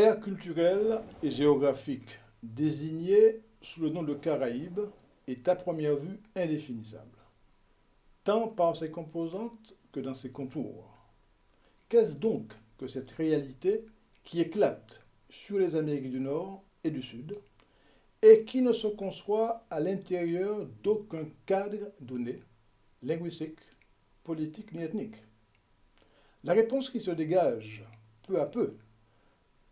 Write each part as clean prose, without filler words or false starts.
L'aire culturelle et géographique désignée sous le nom de Caraïbes est à première vue indéfinissable, tant par ses composantes que dans ses contours. Qu'est-ce donc que cette réalité qui éclate sur les Amériques du Nord et du Sud et qui ne se conçoit à l'intérieur d'aucun cadre donné, linguistique, politique ni ethnique? La réponse qui se dégage peu à peu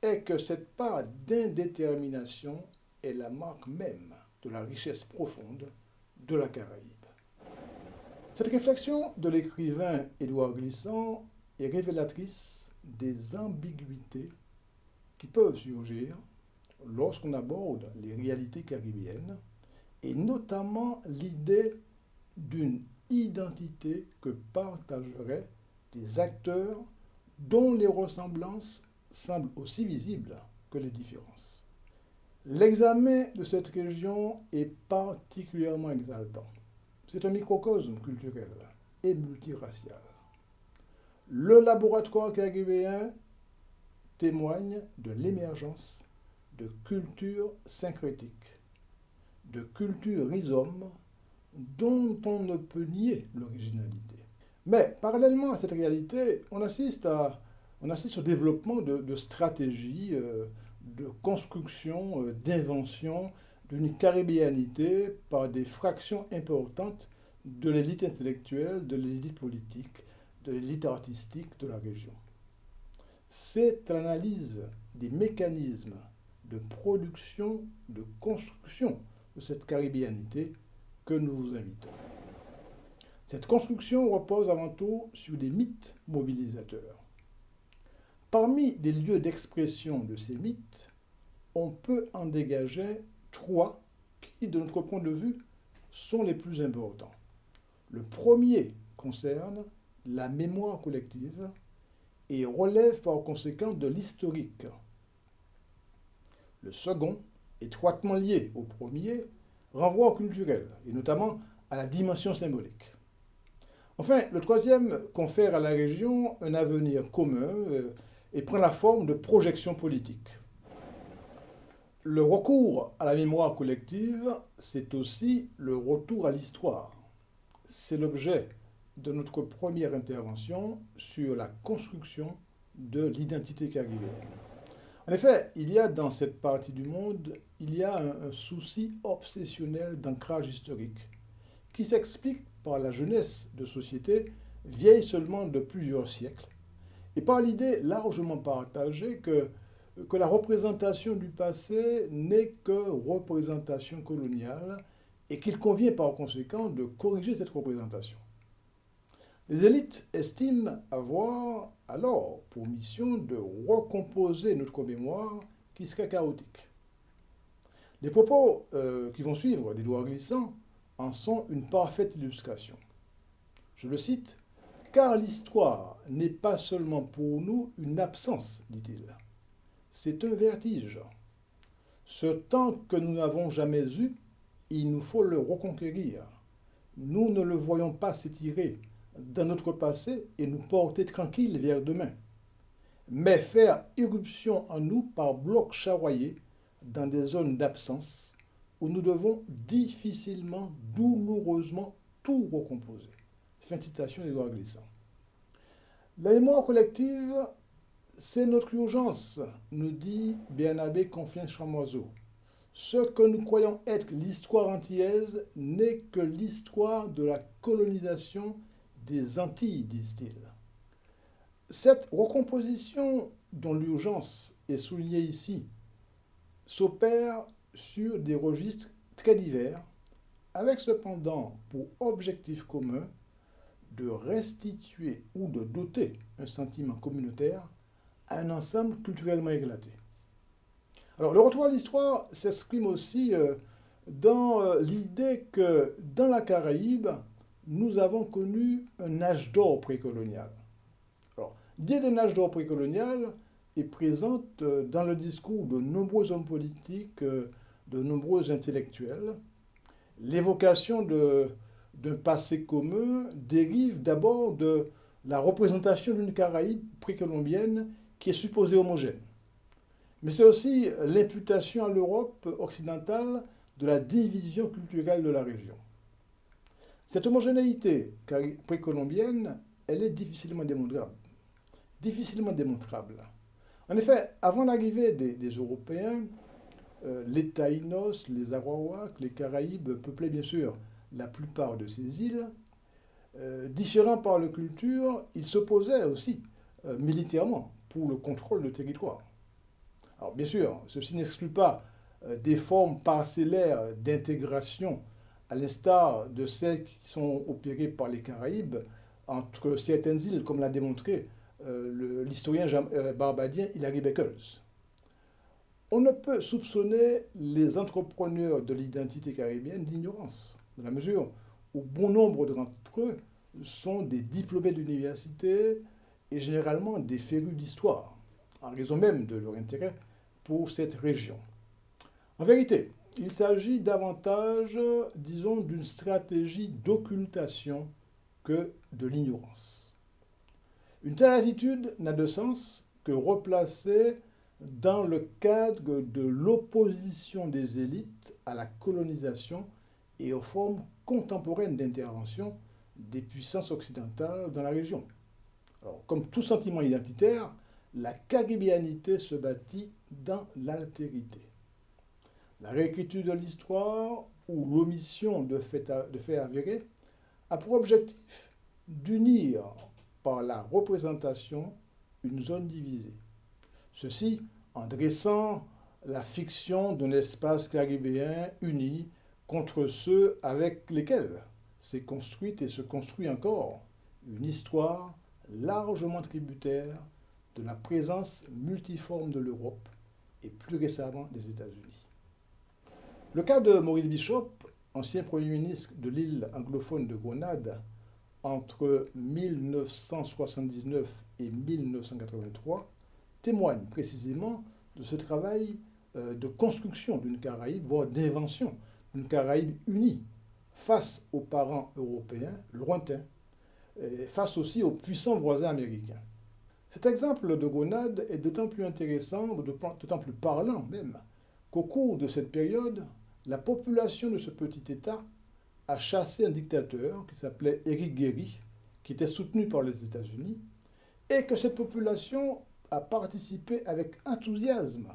est que cette part d'indétermination est la marque même de la richesse profonde de la Caraïbe. Cette réflexion de l'écrivain Édouard Glissant est révélatrice des ambiguïtés qui peuvent surgir lorsqu'on aborde les réalités caribéennes, et notamment l'idée d'une identité que partageraient des acteurs dont les ressemblances semblent aussi visibles que les différences. L'examen de cette région est particulièrement exaltant. C'est un microcosme culturel et multiracial. Le laboratoire caribéen témoigne de l'émergence de cultures syncrétiques, de cultures rhizomes dont on ne peut nier l'originalité. Mais parallèlement à cette réalité, on assiste au développement de stratégies, de construction, d'invention d'une caribéanité par des fractions importantes de l'élite intellectuelle, de l'élite politique, de l'élite artistique de la région. C'est l'analyse des mécanismes de production, de construction de cette caribéanité que nous vous invitons. Cette construction repose avant tout sur des mythes mobilisateurs. Parmi les lieux d'expression de ces mythes, on peut en dégager trois qui, de notre point de vue, sont les plus importants. Le premier concerne la mémoire collective et relève par conséquent de l'historique. Le second, étroitement lié au premier, renvoie au culturel, et notamment à la dimension symbolique. Enfin, le troisième confère à la région un avenir commun et prend la forme de projection politique. Le recours à la mémoire collective, c'est aussi le retour à l'histoire. C'est l'objet de notre première intervention sur la construction de l'identité caribéenne. En effet, il y a dans cette partie du monde, il y a un souci obsessionnel d'ancrage historique qui s'explique par la jeunesse de sociétés vieilles seulement de plusieurs siècles et par l'idée largement partagée que la représentation du passé n'est que représentation coloniale et qu'il convient par conséquent de corriger cette représentation. Les élites estiment avoir alors pour mission de recomposer notre mémoire qui serait chaotique. Les propos qui vont suivre d'Édouard Glissant en sont une parfaite illustration. Je le cite, « Car l'histoire n'est pas seulement pour nous une absence, dit-il. C'est un vertige. Ce temps que nous n'avons jamais eu, il nous faut le reconquérir. Nous ne le voyons pas s'étirer dans notre passé et nous porter tranquilles vers demain, mais faire irruption en nous par blocs charroyés dans des zones d'absence où nous devons difficilement, douloureusement tout recomposer. » Fin de citation d'Édouard Glissant. La mémoire collective, c'est notre urgence, nous dit Bernabé Confien-Chamoiseau. Ce que nous croyons être l'histoire antillaise n'est que l'histoire de la colonisation des Antilles, disent-ils. Cette recomposition dont l'urgence est soulignée ici s'opère sur des registres très divers, avec cependant pour objectif commun de restituer ou de doter un sentiment communautaire à un ensemble culturellement éclaté. Alors, le retour à l'histoire s'exprime aussi dans l'idée que dans la Caraïbe, nous avons connu un âge d'or précolonial. Alors, l'idée d'un âge d'or précolonial est présente dans le discours de nombreux hommes politiques, de nombreux intellectuels. L'évocation d'un passé commun dérive d'abord de la représentation d'une Caraïbe précolombienne qui est supposée homogène. Mais c'est aussi l'imputation à l'Europe occidentale de la division culturelle de la région. Cette homogénéité précolombienne, elle est difficilement démontrable. Difficilement démontrable. En effet, avant l'arrivée des Européens, les Taïnos, les Arawaks, les Caraïbes peuplaient bien sûr la plupart de ces îles. Différents par leur culture, ils s'opposaient aussi militairement pour le contrôle du territoire. Alors bien sûr, ceci n'exclut pas des formes parcellaires d'intégration, à l'instar de celles qui sont opérées par les Caraïbes entre certaines îles, comme l'a démontré l'historien barbadien Hilary Beckles. On ne peut soupçonner les entrepreneurs de l'identité caribéenne d'ignorance, dans la mesure où bon nombre d'entre eux sont des diplômés d'université et généralement des férus d'histoire, en raison même de leur intérêt pour cette région. En vérité, il s'agit davantage, disons, d'une stratégie d'occultation que de l'ignorance. Une telle attitude n'a de sens que replacée dans le cadre de l'opposition des élites à la colonisation et aux formes contemporaines d'intervention des puissances occidentales dans la région. Alors, comme tout sentiment identitaire, la caribéanité se bâtit dans l'altérité. La réécriture de l'histoire ou l'omission de faits avérés a pour objectif d'unir par la représentation une zone divisée. Ceci en dressant la fiction d'un espace caribéen uni contre ceux avec lesquels s'est construite et se construit encore une histoire largement tributaire de la présence multiforme de l'Europe et plus récemment des États-Unis. Le cas de Maurice Bishop, ancien Premier ministre de l'île anglophone de Grenade entre 1979 et 1983, témoigne précisément de ce travail de construction d'une Caraïbe, voire d'invention d'une Caraïbe unie face aux parents européens lointains, et face aussi aux puissants voisins américains. Cet exemple de Grenade est d'autant plus intéressant, d'autant plus parlant même, qu'au cours de cette période, la population de ce petit État a chassé un dictateur qui s'appelait Éric Guéry, qui était soutenu par les États-Unis, et que cette population a participé avec enthousiasme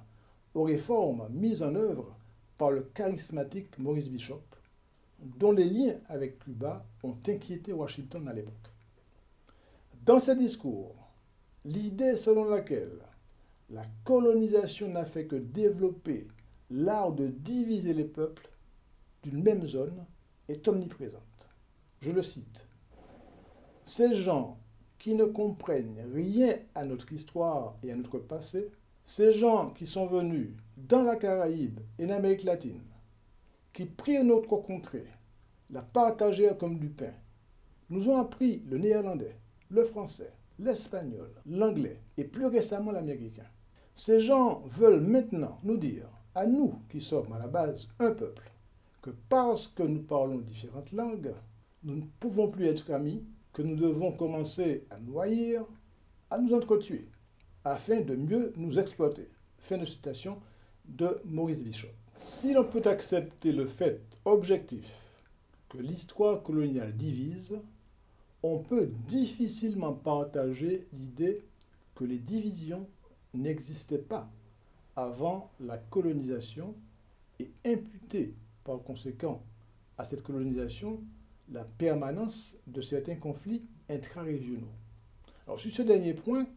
aux réformes mises en œuvre par le charismatique Maurice Bishop, dont les liens avec Cuba ont inquiété Washington à l'époque. Dans ses discours, l'idée selon laquelle la colonisation n'a fait que développer l'art de diviser les peuples d'une même zone est omniprésente. Je le cite. Ces gens qui ne comprennent rien à notre histoire et à notre passé, ces gens qui sont venus dans la Caraïbe et en Amérique latine, qui prirent notre contrée, la partagèrent comme du pain, nous ont appris le néerlandais, le français, l'espagnol, l'anglais et plus récemment l'américain. Ces gens veulent maintenant nous dire, à nous qui sommes à la base un peuple, que parce que nous parlons différentes langues, nous ne pouvons plus être amis, que nous devons commencer à nous haïr, à nous entretuer, afin de mieux nous exploiter. Fin de citation de Maurice Bishop. Si l'on peut accepter le fait objectif que l'histoire coloniale divise, on peut difficilement partager l'idée que les divisions n'existaient pas avant la colonisation et imputer par conséquent à cette colonisation la permanence de certains conflits intra-régionaux. Alors sur ce dernier point,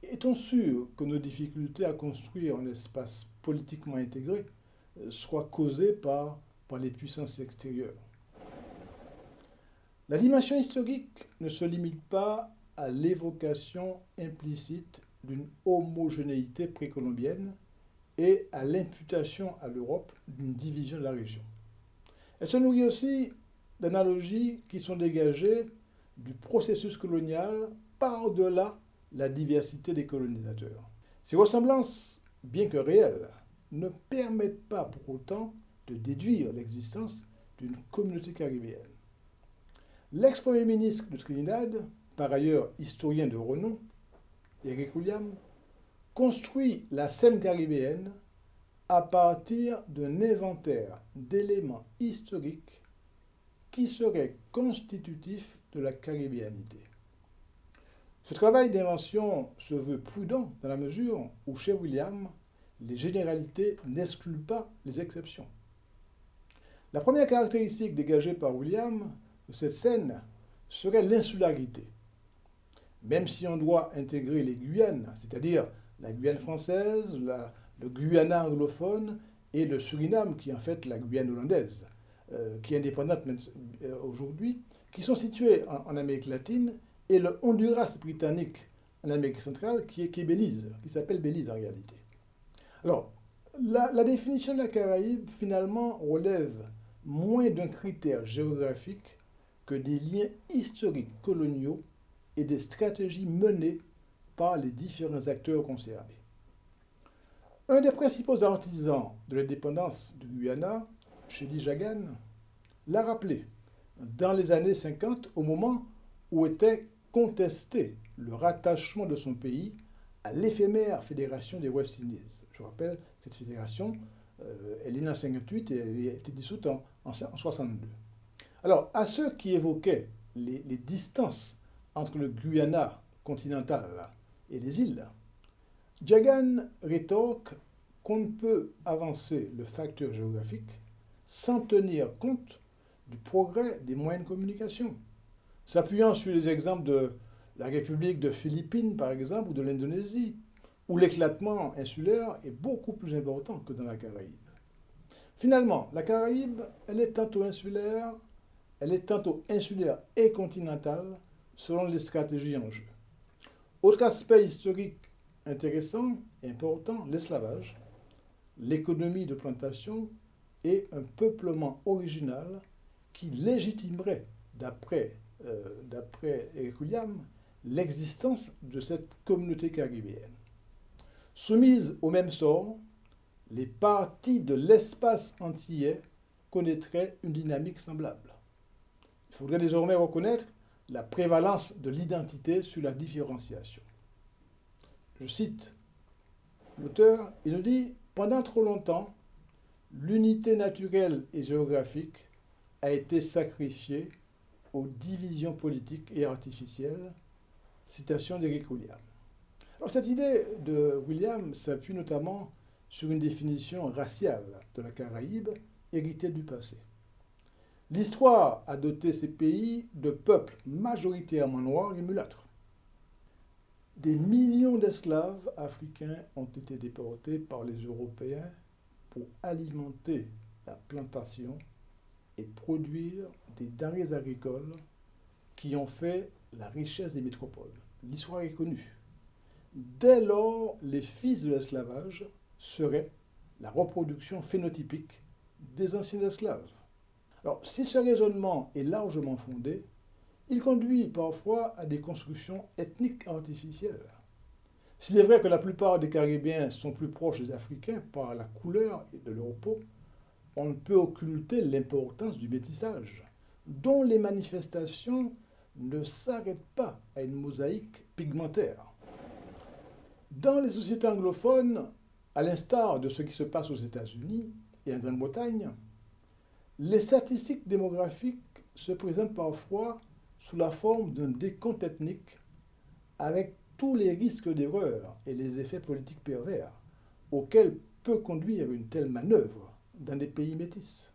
est-on sûr que nos difficultés à construire un espace politiquement intégré soient causées par les puissances extérieures? La dimension historique ne se limite pas à l'évocation implicite d'une homogénéité précolombienne et à l'imputation à l'Europe d'une division de la région. Elle se nourrit aussi d'analogies qui sont dégagées du processus colonial par-delà la diversité des colonisateurs. Ces ressemblances, bien que réelles, ne permettent pas pour autant de déduire l'existence d'une communauté caribéenne. L'ex-premier ministre de Trinidad, par ailleurs historien de renom, Eric Williams, construit la scène caribéenne à partir d'un inventaire d'éléments historiques qui seraient constitutifs de la caribéanité. Ce travail d'invention se veut prudent dans la mesure où, chez William, les généralités n'excluent pas les exceptions. La première caractéristique dégagée par William de cette scène serait l'insularité. Même si on doit intégrer les Guyanes, c'est-à-dire la Guyane française, le Guyana anglophone et le Suriname, qui est en fait la Guyane hollandaise, qui est indépendante aujourd'hui, qui sont situés en Amérique latine, et le Honduras britannique en Amérique centrale, qui est Belize, qui s'appelle Belize en réalité. Alors, la définition de la Caraïbe, finalement, relève moins d'un critère géographique que des liens historiques coloniaux et des stratégies menées par les différents acteurs concernés. Un des principaux artisans de l'indépendance du Guyana, Chély Jagan, l'a rappelé dans les années 50, au moment où était contesté le rattachement de son pays à l'éphémère Fédération des West Indies. Je vous rappelle, cette fédération, elle est née en 1958 et elle a été dissoute en 1962. Alors, à ceux qui évoquaient les distances entre le Guyana continental et les îles, Jagan rétorque qu'on ne peut avancer le facteur géographique sans tenir compte du progrès des moyens de communication. S'appuyant sur les exemples de la République de Philippines, par exemple, ou de l'Indonésie, où l'éclatement insulaire est beaucoup plus important que dans la Caraïbe. Finalement, la Caraïbe, elle est tantôt insulaire et continentale, selon les stratégies en jeu. Autre aspect historique intéressant et important, l'esclavage, l'économie de plantation et un peuplement original qui légitimerait, d'après Eric William, l'existence de cette communauté caribéenne. Soumise au même sort, les parties de l'espace antillais connaîtraient une dynamique semblable. Il faudrait désormais reconnaître la prévalence de l'identité sur la différenciation. Je cite l'auteur, il nous dit « Pendant trop longtemps, l'unité naturelle et géographique a été sacrifiée aux divisions politiques et artificielles. » Citation d'Eric William. Alors cette idée de William s'appuie notamment sur une définition raciale de la Caraïbe héritée du passé. L'histoire a doté ces pays de peuples majoritairement noirs et mulâtres. Des millions d'esclaves africains ont été déportés par les Européens pour alimenter la plantation et produire des denrées agricoles qui ont fait la richesse des métropoles. L'histoire est connue. Dès lors, les fils de l'esclavage seraient la reproduction phénotypique des anciens esclaves. Alors, si ce raisonnement est largement fondé, il conduit parfois à des constructions ethniques artificielles. S'il est vrai que la plupart des Caribéens sont plus proches des Africains par la couleur de leur peau, on ne peut occulter l'importance du métissage, dont les manifestations ne s'arrêtent pas à une mosaïque pigmentaire. Dans les sociétés anglophones, à l'instar de ce qui se passe aux États-Unis et en Grande-Bretagne, les statistiques démographiques se présentent parfois sous la forme d'un décompte ethnique avec tous les risques d'erreur et les effets politiques pervers auxquels peut conduire une telle manœuvre dans des pays métis.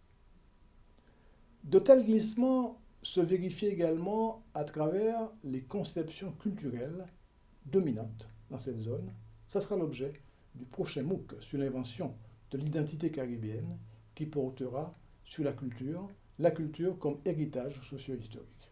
De tels glissements se vérifient également à travers les conceptions culturelles dominantes dans cette zone. Ça sera l'objet du prochain MOOC sur l'invention de l'identité caribéenne qui portera sur la culture comme héritage socio-historique.